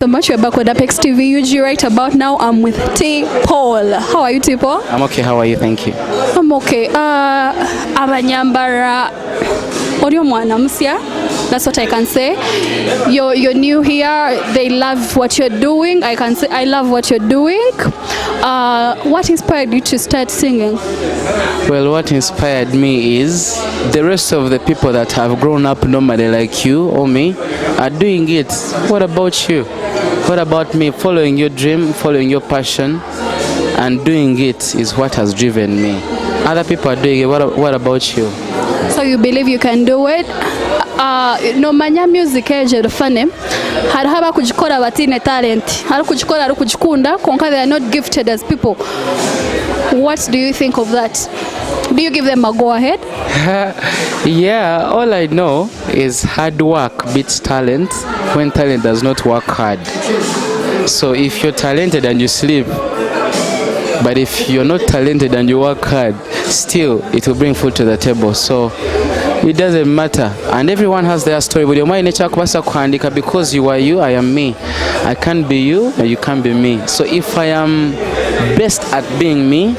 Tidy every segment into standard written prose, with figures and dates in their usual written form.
so much. We're back with Apex TV UG. Right about now, I'm with T Paul. How are you, T Paul? I'm okay. How are you? Thank you. I'm okay. Abanyambara Audio Mwana Musya. That's what I can say. You're new here. They love what you're doing. I can say I love what you're doing. What inspired you to start singing? Well, what inspired me is the rest of the people that have grown up normally like you or me are doing it. What about you? What about me? Following your dream, following your passion, and doing it is what has driven me. Other people are doing it. What about you? So you believe you can do it? No manya music eje funny. Hari haba kujikora batine talent. Hari kujikora hari kujikunda konka they are not gifted as people. What do you think of that? Do you give them a go ahead? Yeah, all I know is hard work beats talent when talent does not work hard. So if you're talented and you sleep, but if you're not talented and you work hard, still it will bring food to the table. So it doesn't matter, and everyone has their story. But because you are you, I am me. I can't be you, and you can't be me. So if I am best at being me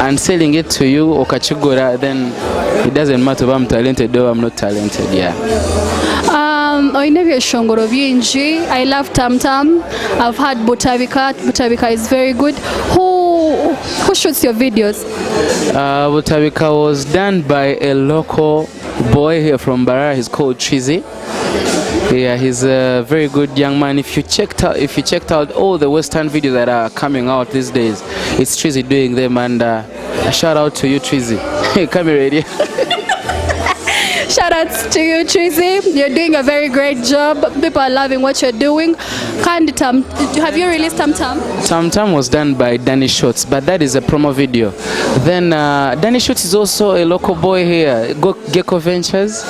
and selling it to you or kachigora, then it doesn't matter if I'm talented or I'm not talented. Yeah. I love Tam Tam. I've had Butabika. Butabika is very good. Who shoots your videos? Butabika was done by a local boy here from Barara. He's called Trizi. Yeah, he's a very good young man. If you checked out all the Western videos that are coming out these days, it's Trizi doing them. And a shout out to you, Trizi. Come here, ready. Shout out to you, Trizi. You're doing a very great job. People are loving what you're doing. Have you released Tam Tam? Tam Tam was done by Danny Schultz, but that is a promo video. Then Danny Schultz is also a local boy here. Gecko Ventures.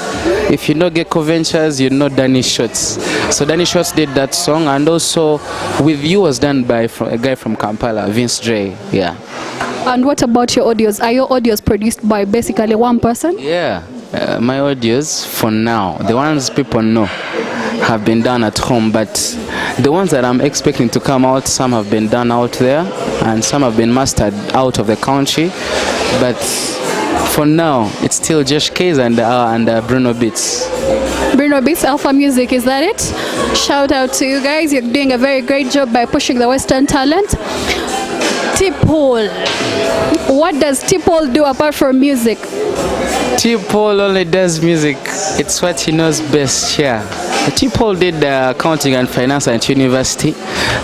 If you know Gecko Ventures, you know Danny Schultz. So Danny Schultz did that song, and also With You was done by a guy from Kampala, Vince Dre. Yeah. And what about your audios? Are your audios produced by basically one person? Yeah. My audios, for now, the ones people know, have been done at home, but the ones that I'm expecting to come out, some have been done out there, and some have been mastered out of the country. But for now, it's still Josh Case and Bruno Beats. Bruno Beats, Alpha Music, is that it? Shout out to you guys. You're doing a very great job by pushing the Western talent. T Paul, what does T Paul do apart from music? T Paul only does music. It's what he knows best. Yeah. T Paul did accounting and finance at university,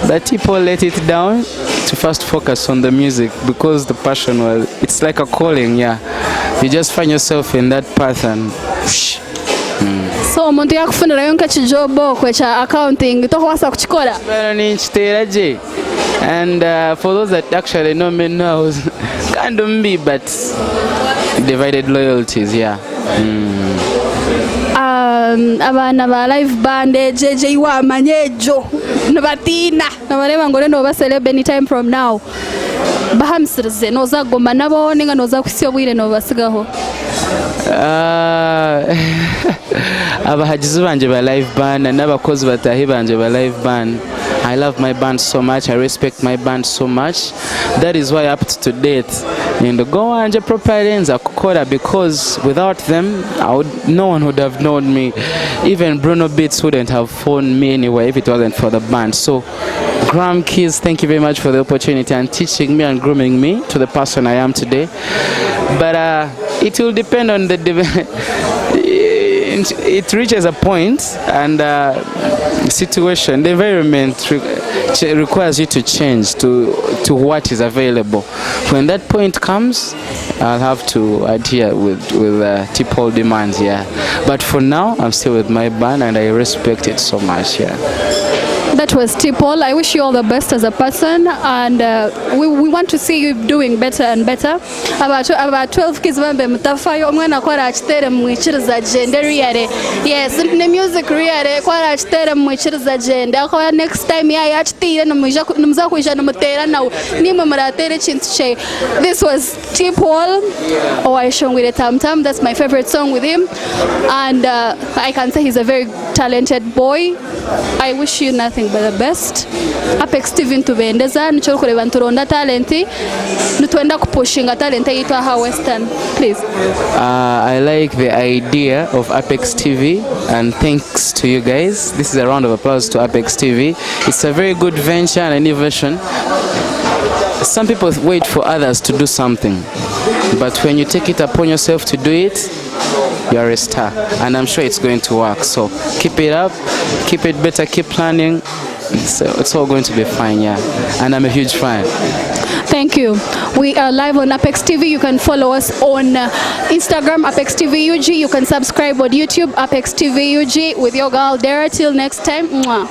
but T Paul let it down to first focus on the music because the passion it's like a calling. Yeah. You just find yourself in that path and whoosh. So omuntu yakufunira yonka kijobo kwecha accounting tokwasa kuchikola. And for those that actually know me now, kind of me, but divided loyalties, yeah. Abana ba live band JJ wa manyejo nabatina nabareba ngore no baselebe anytime from now bahamsirize noza goma nabo ninga noza kwisiyo bwire no basigaho abahagizi banje ba live band n'abakozi batahi banje ba live band. I love my band so much. I respect my band so much. That is why up to date in the Go Anje Proparenza Kokora, because without them no one would have known me. Even Bruno Beats wouldn't have found me anywhere if it wasn't for the band. So Graham Keys, thank you very much for the opportunity and teaching me and grooming me to the person I am today. But it will depend on the it reaches a point and situation, the environment requires you to change to what is available. When that point comes, I'll have to adhere with T Paul demands, yeah. But for now, I'm still with my band and I respect it so much, yeah. That was T Paul. I wish you all the best as a person, and we want to see you doing better and better. About 12 kids bambe mutafayo omwana kwara achitere mwichiriza gender yare. Yes, the music yare kwara achitere mwichiriza gender. Akwa next time ya achitire numza kuija numutera na nimwe muratere chintu che. This was T Paul Owaishongwire Tam Tam. That's my favorite song with him, and I can say he's a very talented boy. I wish you nothing the best. Apex TV ntubendeza nicho kureba nturonda talent nitwenda kupushinga talent yitwa ha Western. Please. I like the idea of Apex TV, and thanks to you guys. This is a round of applause to Apex TV. It's a very good venture and innovation. Some people wait for others to do something, but when you take it upon yourself to do it, you're a star, and I'm sure it's going to work. So keep it up, keep it better, keep planning. It's all going to be fine, yeah. And I'm a huge fan. Thank you. We are live on Apex TV. You can follow us on Instagram, Apex TV UG. You can subscribe on YouTube, Apex TV UG, with your girl Dara. Till next time. Mwah.